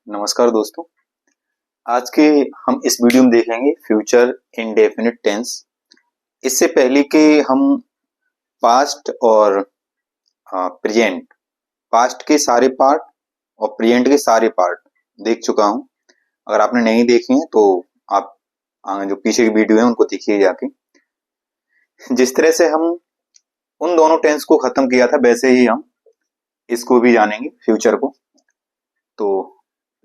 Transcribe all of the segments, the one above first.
नमस्कार दोस्तों। आज के हम इस वीडियो में देखेंगे फ्यूचर इंडेफिनिट टेंस। इससे पहले के हम पास्ट और प्रेजेंट, पास्ट के सारे पार्ट और प्रेजेंट के सारे पार्ट देख चुका हूं। अगर आपने नहीं देखे हैं तो आप जो पीछे की वीडियो है उनको देखिए जाके। जिस तरह से हम उन दोनों टेंस को खत्म किया था वैसे ही हम इसको भी जानेंगे, फ्यूचर को। तो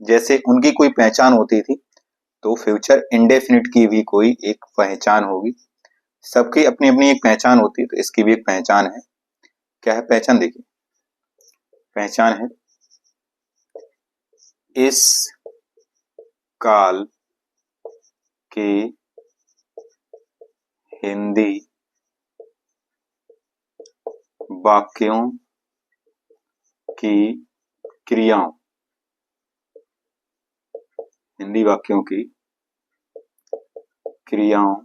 जैसे उनकी कोई पहचान होती थी तो फ्यूचर इंडेफिनिट की भी कोई एक पहचान होगी। सबकी अपनी अपनी एक पहचान होती है, तो इसकी भी एक पहचान है। क्या है पहचान? देखिए, पहचान है इस काल के हिंदी वाक्यों की क्रियाओं, हिंदी वाक्यों की क्रियाओं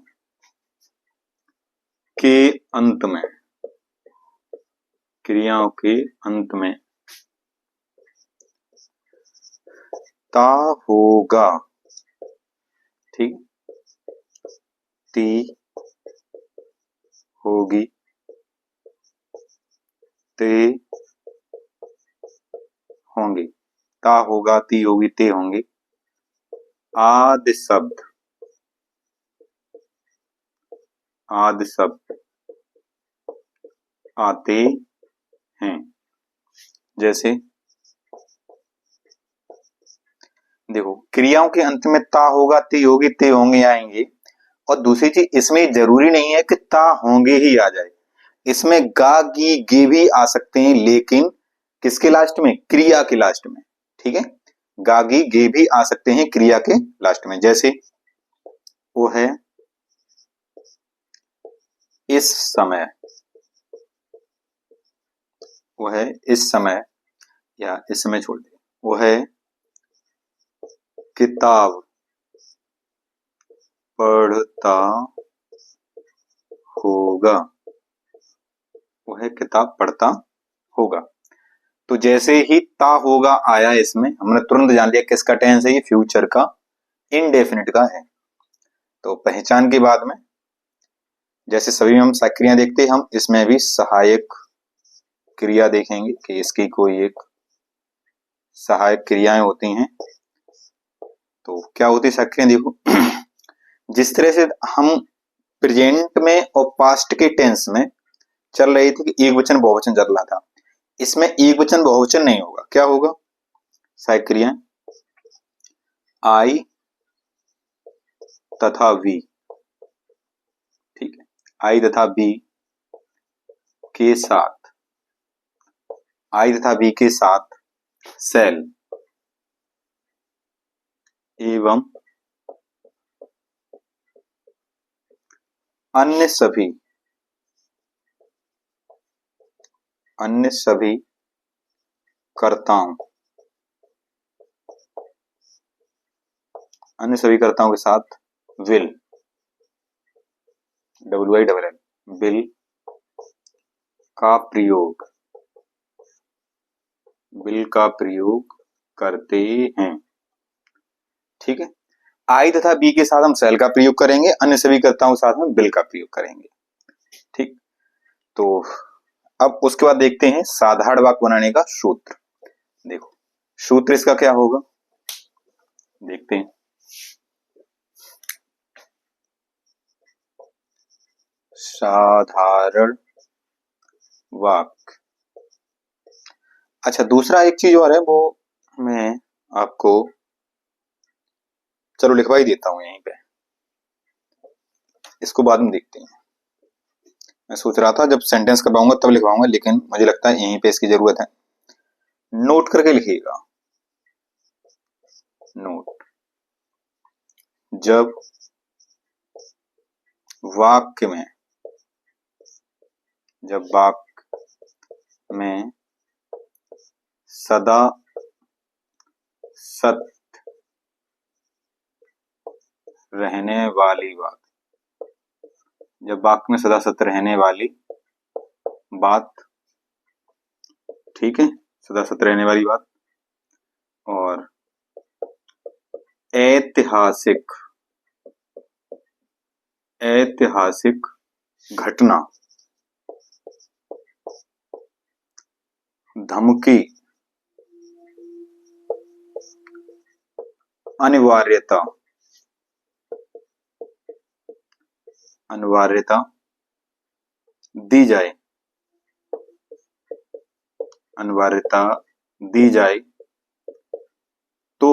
के अंत में, क्रियाओं के अंत में ता होगा, ठीक, ती होगी, ते होंगे। ता होगा, ती होगी, ते होंगे आदि शब्द, आदि शब्द आते हैं। जैसे देखो, क्रियाओं के अंत में ता होगा, ती होगी, ते होंगे आएंगे। और दूसरी चीज, इसमें जरूरी नहीं है कि ता होंगे ही आ जाए। इसमें गा गी गे भी आ सकते हैं, लेकिन किसके लास्ट में? क्रिया के लास्ट में। ठीक है, गा गी गे भी आ सकते हैं क्रिया के लास्ट में। जैसे वो है इस समय, वो है इस समय, या इस समय छोड़ दे, वो है किताब पढ़ता होगा, वो है किताब पढ़ता होगा। तो जैसे ही ता होगा आया, इसमें हमने तुरंत जान लिया किसका टेंस है, ये फ्यूचर का, इनडेफिनिट का है। तो पहचान के बाद में जैसे सभी हम क्रिया देखते हैं, हम इसमें भी सहायक क्रिया देखेंगे कि इसकी कोई एक सहायक क्रियाएं होती हैं। तो क्या होती है सक्रिया? देखो, जिस तरह से हम प्रेजेंट में और पास्ट के टेंस में चल रही थी कि एक वचन बहुवचन चल रहा था, इसमें एक वचन बहुवचन नहीं होगा। क्या होगा? सहायक क्रियाएं आई तथा वी, ठीक है, आई तथा वी के साथ, आई तथा वी के साथ सेल एवं अन्य सभी, अन्य सभी कर्ताओं, अन्य सभी कर्ताओं के साथ विल, WILL, विल का प्रयोग, विल का प्रयोग करते हैं। ठीक है, आई तथा बी के साथ हम सेल का प्रयोग करेंगे, अन्य सभी कर्ताओं के साथ हम विल का प्रयोग करेंगे। ठीक, तो अब उसके बाद देखते हैं साधारण वाक्य बनाने का सूत्र। देखो, सूत्र इसका क्या होगा, देखते हैं। साधारण वाक्य। अच्छा, दूसरा एक चीज और है, वो मैं आपको चलो लिखवा ही देता हूं यहीं पे, इसको बाद में देखते हैं। मैं सोच रहा था जब सेंटेंस करवाऊंगा तब लिखवाऊंगा, लेकिन मुझे लगता है यहीं पे इसकी जरूरत है। नोट करके लिखिएगा। नोट, जब वाक्य में, जब वाक्य में सदा सत्य रहने वाली बात, जब वाक्य में सदा सत्य रहने वाली बात, ठीक है, सदा सत्य रहने वाली बात, और ऐतिहासिक, ऐतिहासिक घटना, धमकी, अनिवार्यता, अनिवार्यता दी जाए, अनिवार्यता दी जाए तो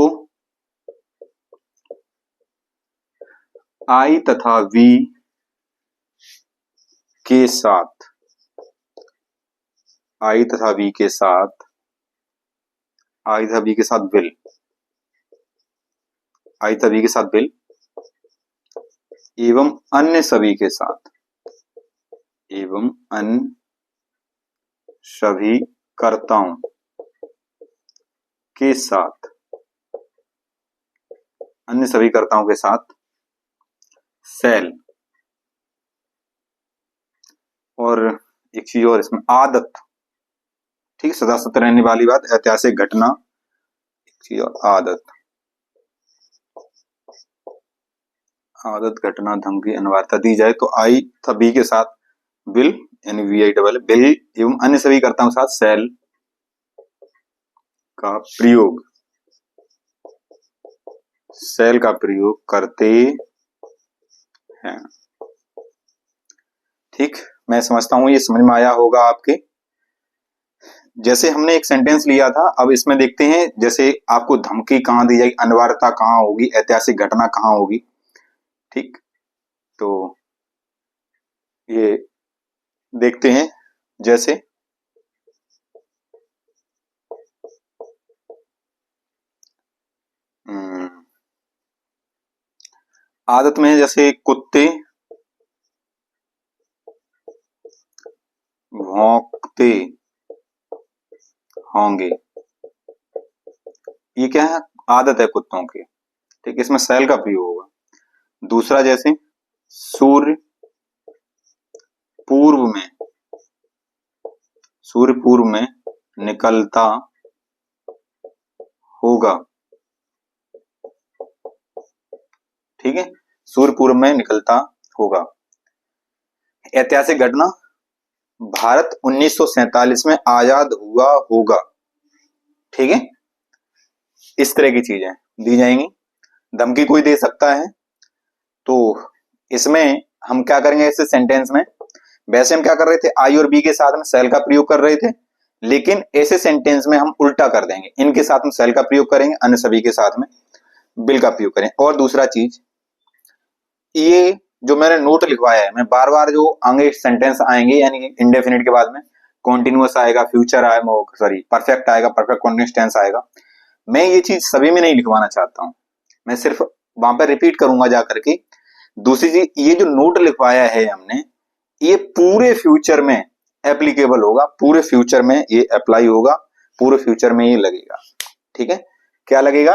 आई तथा वी के साथ, आई तथा वी के साथ, आई तथा वी के साथ विल, आई तथा वी के साथ विल एवं अन्य सभी के साथ, एवं अन्य सभी कर्ताओं के साथ, अन्य सभी कर्ताओं के साथ सेल। और एक चीज और इसमें, आदत, ठीक है, सदा सत्य रहने वाली बात, ऐतिहासिक घटना, एक चीज और, आदत, आदत, घटना, धमकी, अनिवार्यता दी जाए तो आई था बी के साथ विल, यानी वी आई डबल विल एवं अन्य सभी कर्ताओं के साथ सेल का प्रयोग, सेल का प्रयोग करते हैं। ठीक, मैं समझता हूं ये समझ में आया होगा आपके। जैसे हमने एक सेंटेंस लिया था, अब इसमें देखते हैं जैसे आपको धमकी कहां दी जाएगी, अनिवार्यता कहां होगी, ऐतिहासिक घटना कहां होगी। ठीक, तो ये देखते हैं। जैसे आदत में जैसे कुत्ते भौंकते होंगे, ये क्या है, आदत है कुत्तों की। ठीक, इसमें सेल का प्रयोग होगा। दूसरा जैसे सूर्य पूर्व में, सूर्य पूर्व में निकलता होगा। ठीक है, सूर्य पूर्व में निकलता होगा। ऐतिहासिक घटना, भारत 1947 में आजाद हुआ होगा। ठीक है, इस तरह की चीजें दी जाएंगी। धमकी कोई दे सकता है, तो इसमें हम क्या करेंगे ऐसे सेंटेंस में, वैसे हम क्या कर रहे थे, आई और बी के साथ में सेल का प्रयोग कर रहे थे, लेकिन ऐसे सेंटेंस में हम उल्टा कर देंगे, इनके साथ में सेल का प्रयोग करेंगे, अन्य सभी के साथ में बिल का प्रयोग करेंगे। और दूसरा चीज, ये जो मैंने नोट लिखवाया है, मैं बार बार जो आगे सेंटेंस आएंगे, यानी इंडेफिनिट के बाद में कॉन्टिन्यूअस आएगा, फ्यूचर आएगा, सॉरी परफेक्ट आएगा, परफेक्ट कॉन्टिन्यूअस टेंस आएगा, मैं ये चीज सभी में नहीं लिखवाना चाहता हूं, मैं सिर्फ वहां पर रिपीट करूंगा जाकर के। दूसरी चीज, ये जो नोट लिखवाया है हमने, ये पूरे फ्यूचर में एप्लीकेबल होगा, पूरे फ्यूचर में ये अप्लाई होगा, पूरे फ्यूचर में ये लगेगा। ठीक है, क्या लगेगा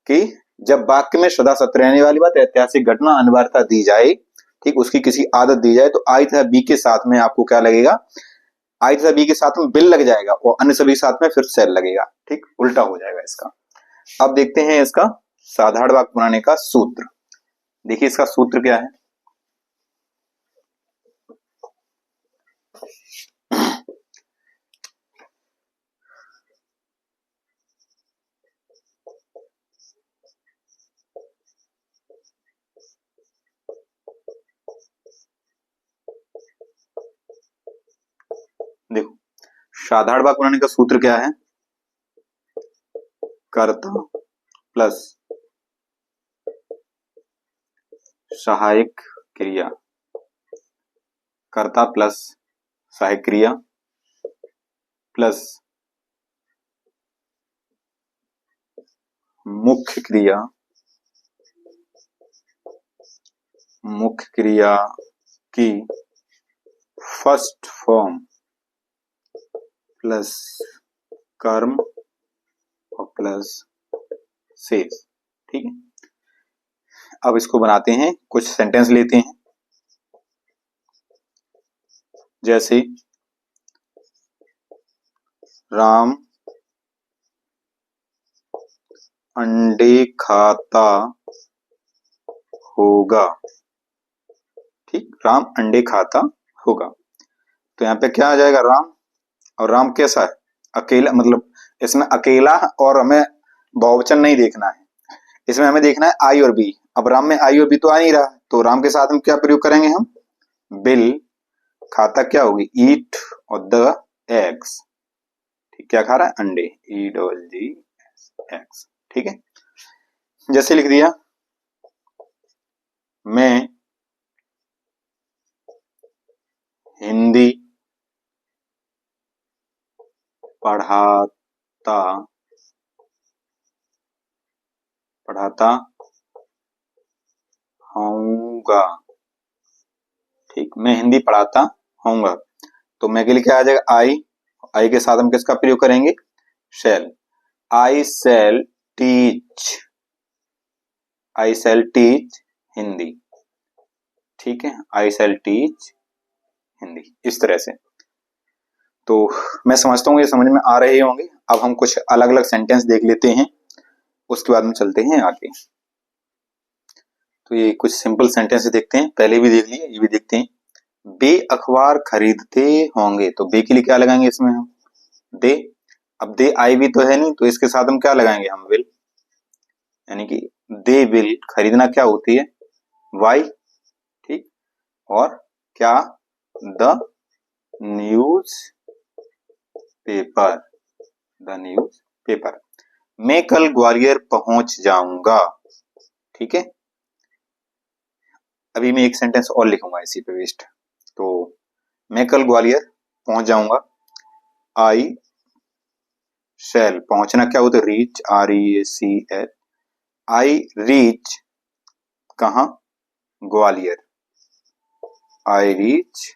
कि जब वाक्य में सदा सत्य रहने वाली बात, ऐतिहासिक घटना, अनिवार्यता दी जाए, ठीक, उसकी किसी आदत दी जाए, तो आई तथा बी के साथ में आपको क्या लगेगा, आई तथा बी के साथ में बिल लग जाएगा और अन्य सभी साथ में फिर सेल लगेगा। ठीक, उल्टा हो जाएगा इसका। अब देखते हैं इसका साधारण वाक्य बनाने का सूत्र। देखिए इसका सूत्र क्या है। देखो, साधारण वाक्य बनाने का सूत्र क्या है, कर्ता प्लस सहायक क्रिया, कर्ता प्लस सहायक क्रिया प्लस मुख्य क्रिया, मुख्य क्रिया की फर्स्ट फॉर्म प्लस कर्म और प्लस शेष। ठीक है, अब इसको बनाते हैं, कुछ सेंटेंस लेते हैं। जैसे राम अंडे खाता होगा। ठीक, राम अंडे खाता होगा। तो यहाँ पे क्या आ जाएगा, राम। और राम कैसा है, अकेला, मतलब इसमें अकेला और हमें बहुवचन नहीं देखना है, इसमें हमें देखना है आई और बी। अब राम में आई और बी तो आ नहीं रहा, तो राम के साथ हम क्या प्रयोग करेंगे, हम बिल, खाता क्या होगी, ईट, और द एग्स। ठीक, क्या खा रहा है, अंडे, ई डबल जी एक्स। ठीक है, जैसे लिख दिया, मैं हिंदी पढ़ाता पढ़ाता होऊंगा। ठीक, मैं हिंदी पढ़ाता होऊंगा। तो मैं के लिए क्या आ जाएगा, आई। आई के साथ हम किसका प्रयोग करेंगे, शैल। आई शैल टीच, आई शैल टीच हिंदी। ठीक है, आई शैल टीच हिंदी, इस तरह से। तो मैं समझता हूँ ये समझ में आ रहे होंगे। अब हम कुछ अलग अलग सेंटेंस देख लेते हैं, उसके बाद में चलते हैं आगे। तो ये कुछ सिंपल सेंटेंस देखते हैं, पहले भी देख लिए, ये भी देखते हैं। बे अखबार खरीदते होंगे, तो बे के लिए क्या लगाएंगे इसमें हम, दे। अब दे आई भी तो है नहीं, तो इसके साथ हम क्या लगाएंगे, हम विल, यानी कि दे विल, खरीदना क्या होती है, वाई। ठीक, और क्या, the news paper, the news paper. मैं कल ग्वालियर पहुंच जाऊंगा। ठीक है, अभी मैं एक सेंटेंस और लिखूंगा इसी पे बेस्ड। तो मैं कल ग्वालियर पहुंच जाऊंगा। आई शैल, पहुंचना क्या होता है, reach, R E A C H. I reach कहा, ग्वालियर। आई रीच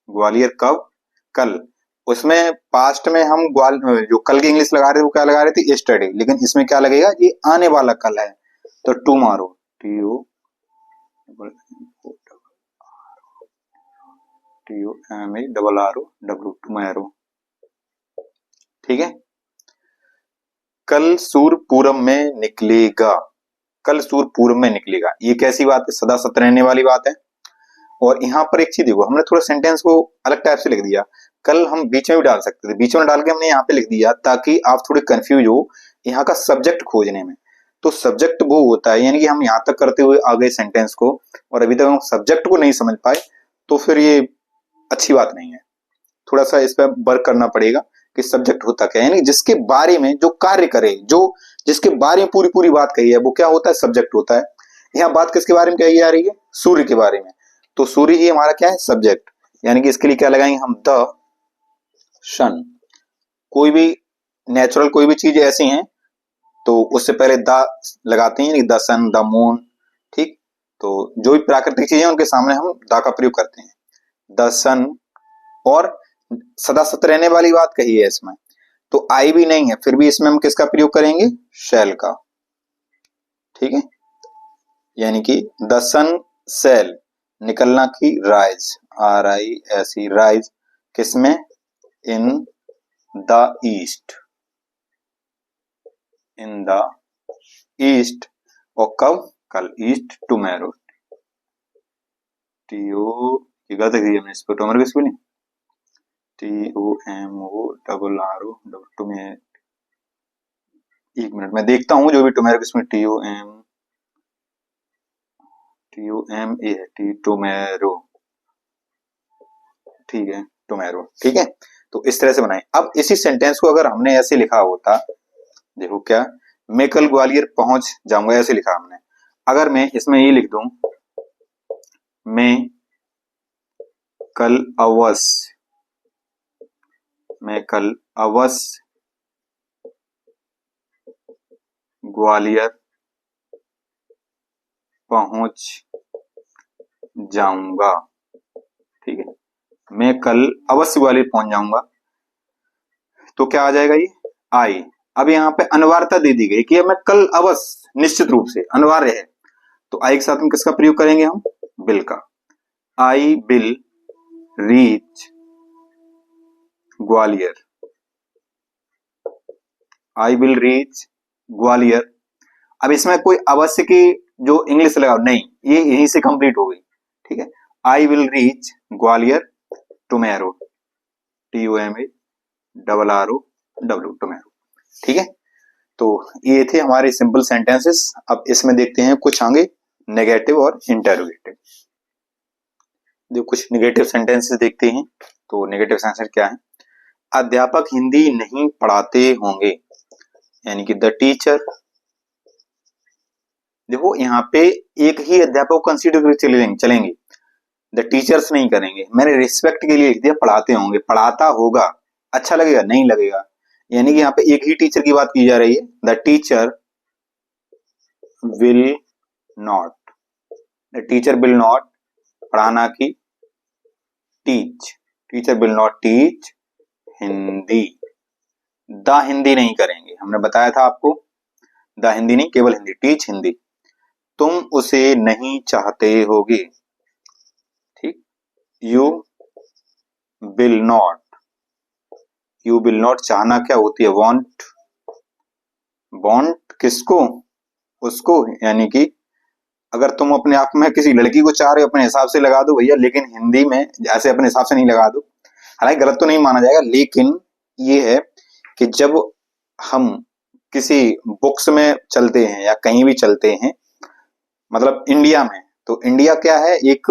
ग्वालियर कब, कल। उसमें पास्ट में हम जो कल की इंग्लिश लगा रहे थे वो क्या लगा रहे थे, यस्टरडे, लेकिन इसमें क्या लगेगा, ये आने वाला कल है, तो tomorrow, T O T O M A double R O W, tomorrow. ठीक है, कल सूर्य पूरब में निकलेगा, कल सूर्य पूरब में निकलेगा, ये कैसी बात है, सदा सत्य रहने वाली बात है। और यहाँ पर एक चीज देखो, हमने थोड़ा सेंटेंस को अलग टाइप से लिख दिया। कल हम बीच में भी डाल सकते थे, बीच में डाल के हमने यहाँ पे लिख दिया ताकि आप थोड़े कंफ्यूज हो यहाँ का सब्जेक्ट खोजने में। तो सब्जेक्ट वो होता है, यानी कि हम यहाँ तक करते हुए आ गए सेंटेंस को, और अभी तक हम सब्जेक्ट को नहीं समझ पाए, तो फिर ये अच्छी बात नहीं है। थोड़ा सा इस पर वर्क करना पड़ेगा कि सब्जेक्ट होता क्या है, यानी जिसके बारे में जो कार्य करे, जो जिसके बारे में पूरी पूरी बात कही है, वो क्या होता है, सब्जेक्ट होता है। यहाँ बात किसके बारे में कही जा रही है, सूर्य के बारे में, तो सूर्य ही हमारा क्या है, सब्जेक्ट। यानी कि इसके लिए क्या लगाएंगे हम, द सन। कोई भी नेचुरल कोई भी चीज ऐसी है तो उससे पहले द लगाते हैं, द सन, द मून। ठीक, तो जो भी प्राकृतिक चीजें उनके सामने हम द का प्रयोग करते हैं, द सन। और सदा सत्य रहने वाली बात कही है इसमें, तो आई भी नहीं है, फिर भी इसमें हम किसका प्रयोग करेंगे, शैल का। ठीक है, यानी कि द सन सेल, निकलना की, rise, R I S E, rise किसमें, in the east, in the east. और कब, कल, ईस्ट टुमेरो, टी ओ, ये गलत लिखी हमने, इस पर टुमेरो किस नहीं, T O M O double R O double, tomorrow. एक मिनट मैं देखता हूँ, जो भी टुमेरो किसमें, टी ओ एम ए है, टी टुमेरो। ठीक है, टुमेरो। ठीक है, तो इस तरह से बनाए। अब इसी सेंटेंस को अगर हमने ऐसे लिखा होता, देखो क्या, मैं कल ग्वालियर पहुंच जाऊंगा, ऐसे लिखा हमने। अगर मैं इसमें ये लिख दूं, मैं कल अवश्य, मैं कल अवश्य ग्वालियर पहुंच जाऊंगा। ठीक है, मैं कल अवश्य ग्वालियर पहुंच जाऊंगा, तो क्या आ जाएगा, ये आई। अब यहाँ पे अनिवार्यता दे दी गई कि मैं कल अवश्य, निश्चित रूप से अनिवार्य है, तो आई के साथ हम किसका प्रयोग करेंगे, हम बिल का। I will reach Gwalior I will reach Gwalior. अब इसमें कोई अवश्य की जो इंग्लिश लगाओ नहीं, ये यहीं से कंप्लीट हो गई। ठीक है, आई will reach Gwalior tomorrow, TUMARROW, tomorrow. ठीक है, तो ये थे हमारे सिंपल सेंटेंसेस। अब इसमें देखते हैं कुछ आगे नेगेटिव और इंटेरोगेटिव। जो कुछ नेगेटिव सेंटेंसेस देखते हैं, तो नेगेटिव सेंटेंस क्या है? अध्यापक हिंदी नहीं पढ़ाते होंगे, यानी कि द टीचर। देखो यहाँ पे एक ही अध्यापक को कंसीडर करके चलेंगे, द टीचर्स नहीं करेंगे। मैंने रिस्पेक्ट के लिए लिख दिया पढ़ाते होंगे, पढ़ाता होगा, अच्छा लगेगा? नहीं लगेगा। यानी कि यहाँ पे एक ही टीचर की बात की जा रही है, the teacher will not, the teacher will not पढ़ाना की teach, teacher will not teach Hindi, the Hindi नहीं करेंगे। हमने बताया था आपको, द हिंदी नहीं, केवल हिंदी, टीच हिंदी। तुम उसे नहीं चाहते होगे, ठीक, you will not, you will not चाहना क्या होती है? वांट, वांट किसको? उसको, यानी कि अगर तुम अपने आप में किसी लड़की को चाह रहे हो अपने हिसाब से लगा दो भैया, लेकिन हिंदी में ऐसे अपने हिसाब से नहीं लगा दो। हालांकि गलत तो नहीं माना जाएगा, लेकिन ये है कि जब हम किसी बुक्स में चलते हैं या कहीं भी चलते हैं, मतलब इंडिया में, तो इंडिया क्या है? एक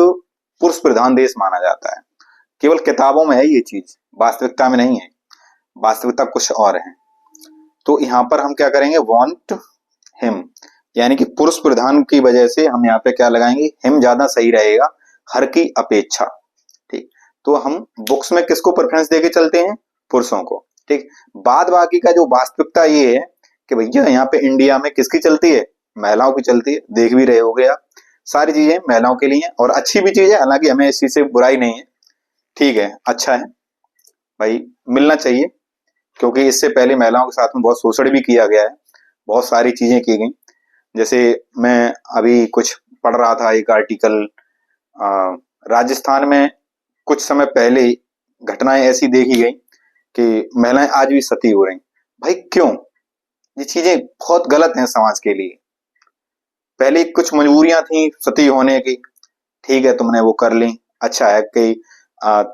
पुरुष प्रधान देश माना जाता है। केवल किताबों में है ये चीज, वास्तविकता में नहीं है, वास्तविकता कुछ और है। तो यहाँ पर हम क्या करेंगे? वांट हिम, यानी कि पुरुष प्रधान की वजह से हम यहाँ पे क्या लगाएंगे? हिम ज्यादा सही रहेगा हर की अपेक्षा। ठीक, तो हम बुक्स में किसको प्रेफरेंस देके चलते हैं? पुरुषों को। ठीक, बाद बाकी का जो वास्तविकता ये है कि भैया यहाँ पे इंडिया में किसकी चलती है? महिलाओं की चलती है। देख भी रहे हो गया, सारी चीजें महिलाओं के लिए हैं और अच्छी भी चीज है, हालांकि हमें इस चीज से बुराई नहीं है। ठीक है, अच्छा है भाई, मिलना चाहिए, क्योंकि इससे पहले महिलाओं के साथ में बहुत शोषण भी किया गया है, बहुत सारी चीजें की गई। जैसे मैं अभी कुछ पढ़ रहा था एक आर्टिकल, राजस्थान में कुछ समय पहले घटनाएं ऐसी देखी गई कि महिलाएं आज भी सती हो रही। भाई क्यों? ये चीजें बहुत गलत हैं समाज के लिए। पहले कुछ मजबूरियां थी सती होने की, ठीक है, तुमने वो कर ली, अच्छा है कि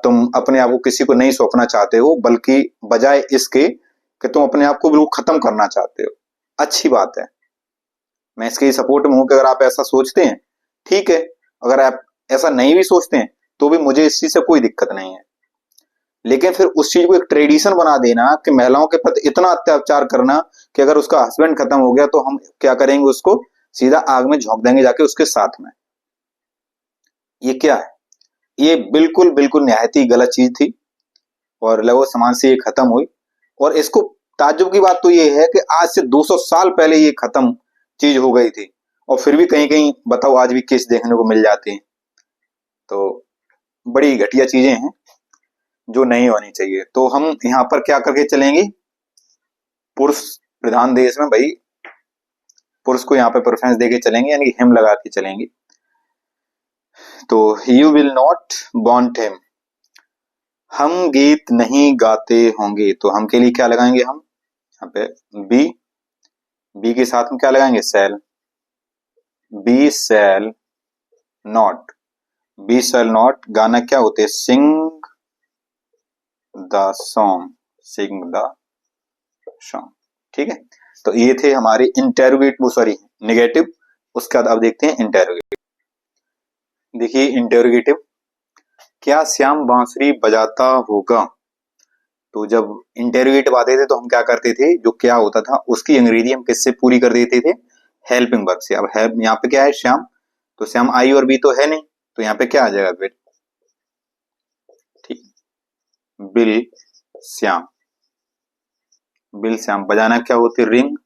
तुम अपने आप को किसी को नहीं सौंपना चाहते हो, बल्कि बजाय इसके कि तुम अपने आप को बिल्कुल खत्म करना चाहते हो, अच्छी बात है, मैं इसके सपोर्ट में हूं कि अगर आप ऐसा सोचते हैं, ठीक है। अगर आप ऐसा नहीं भी सोचते हैं तो भी मुझे इस चीज से कोई दिक्कत नहीं है, लेकिन फिर उस चीज को एक ट्रेडिशन बना देना कि महिलाओं के प्रति इतना अत्याचार करना कि अगर उसका हस्बैंड खत्म हो गया तो हम क्या करेंगे? उसको सीधा आग में झोंक देंगे जाके उसके साथ में। ये क्या है? ये बिल्कुल बिल्कुल निहायत ही गलत चीज थी और लगभग समाज से ये खत्म हुई। और इसको ताज्जुब की बात तो ये है कि आज से 200 साल पहले ये खत्म चीज हो गई थी, और फिर भी कहीं कहीं बताओ आज भी केस देखने को मिल जाते हैं। तो बड़ी घटिया चीजें हैं जो नहीं होनी चाहिए। तो हम यहाँ पर क्या करके चलेंगे? पुरुष प्रधान देश में भाई पुरुष को यहाँ पे प्रेफरेंस देके चलेंगे, यानी हिम लगा के चलेंगे। तो you will not want him, हम गीत नहीं गाते होंगे, तो हम के लिए क्या लगाएंगे? हम यहाँ पे बी, बी के साथ में क्या लगाएंगे? Shall, be shall not, be shall not गाना क्या होते हैं? Sing the song, sing the song. ठीक है, तो ये थे हमारे इंटेरोगेटिव, सॉरी नेगेटिव। उसके बाद अब देखते हैं इंटेरोगेटिव। देखिए इंटेरोगेटिव, क्या श्याम बांसुरी बजाता होगा? तो जब इंटेरोगेटिव आते थे तो हम क्या करते थे? जो क्या होता था उसकी अंग्रेजी हम किससे पूरी कर देते थे? हेल्पिंग वर्ब से। अब हेल्प यहाँ पे क्या है? श्याम, तो श्याम आई और बी तो है नहीं, तो यहाँ पे क्या आ जाएगा फिर? ठीक, बिल श्याम, बिल श्याम बजाना क्या होती? रिंग,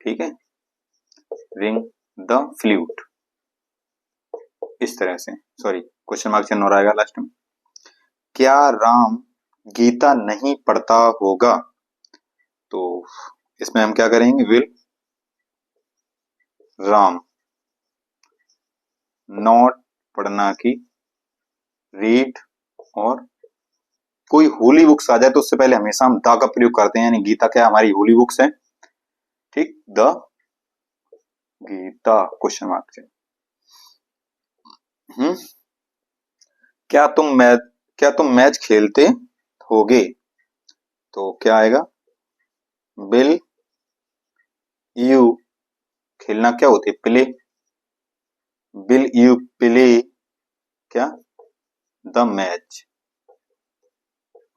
ठीक है, रिंग द फ्लूट। इस तरह से, सॉरी क्वेश्चन मार्क चिन्ह हो रहेगा लास्ट में। क्या राम गीता नहीं पढ़ता होगा? तो इसमें हम क्या करेंगे? विल राम नॉट पढ़ना की रीड और कोई होली बुक्स आ जाए तो उससे पहले हमेशा हम द का प्रयोग करते हैं, यानी गीता क्या हमारी होली बुक्स है, ठीक, द गीता क्वेश्चन मार्क से। क्या तुम मैच खेलते होगे, तो क्या आएगा, विल यू, खेलना क्या होती है, प्ले, विल यू प्ले क्या, द मैच,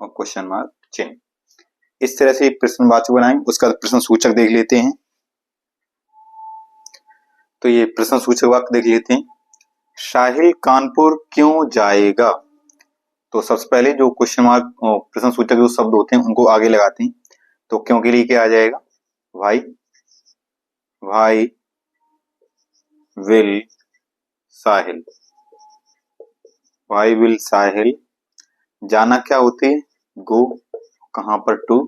और क्वेश्चन मार्क चिन्ह। इस तरह से प्रश्नवाचक बनाएंगे। उसका प्रश्न सूचक देख लेते हैं। तो ये प्रश्न सूचक वाक्य देख लेते हैं। साहिल कानपुर क्यों जाएगा, तो सबसे पहले जो क्वेश्चन मार्क प्रश्न सूचक जो शब्द होते हैं उनको आगे लगाते हैं। तो क्यों के लिए क्या आ जाएगा, भाई, भाई विल साहिल, भाई विल साहिल, जाना क्या होती है, गो, कहां पर, टू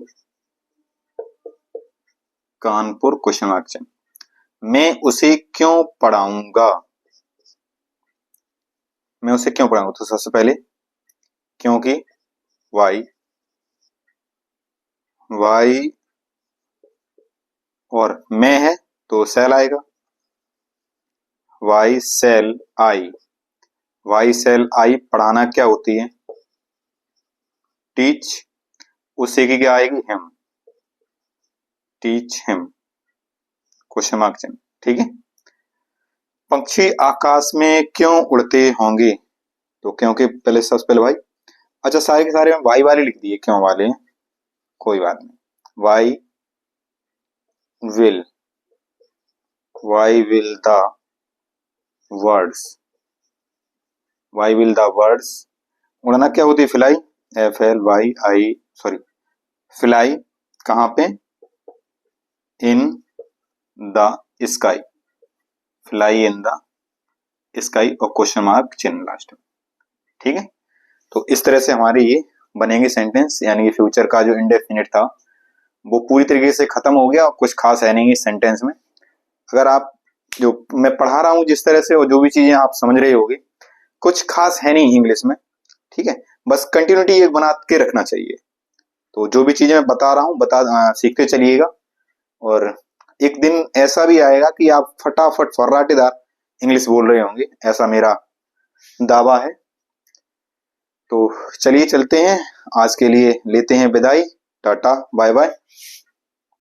कानपुर, क्वेश्चन मार्क चिन्ह। मैं उसे क्यों पढ़ाऊंगा, मैं उसे क्यों पढ़ाऊंगा, तो सबसे पहले क्योंकि, वाई, वाई और मैं है तो सेल आएगा, वाई सेल आई, वाई सेल आई, पढ़ाना क्या होती है, टीच, उसे की क्या आएगी, him, teach him, question mark चिन्ह, ठीक है। पक्षी आकाश में क्यों उड़ते होंगे, तो क्योंकि पहले सबसे पहले भाई, अच्छा सारे के सारे में वाई वाले लिख दिए, क्यों वाले, कोई बात नहीं, why will, why will the words, why will the words, उड़ना क्या होती है, fly, F L Y I, sorry, fly, कहां पे, in the sky, fly in the sky, और क्वेश्चन मार्क चिन्ह लास्ट में, ठीक है। तो इस तरह से हमारे ये बनेंगे सेंटेंस, यानी कि फ्यूचर का जो इंडेफिनिट था वो पूरी तरीके से खत्म हो गया और कुछ खास है नहीं इस सेंटेंस में। अगर आप, जो मैं पढ़ा रहा हूं जिस तरह से, और जो भी चीजें आप समझ रहे होगे, कुछ खास है नहीं इंग्लिश में, ठीक है, बस कंटिन्यूटी एक बना के रखना चाहिए। तो जो भी चीजें मैं बता रहा हूँ सीखते चलिएगा, और एक दिन ऐसा भी आएगा कि आप फटाफट फर्राटेदार इंग्लिश बोल रहे होंगे, ऐसा मेरा दावा है। तो चलिए चलते हैं, आज के लिए लेते हैं विदाई, टाटा बाय बाय।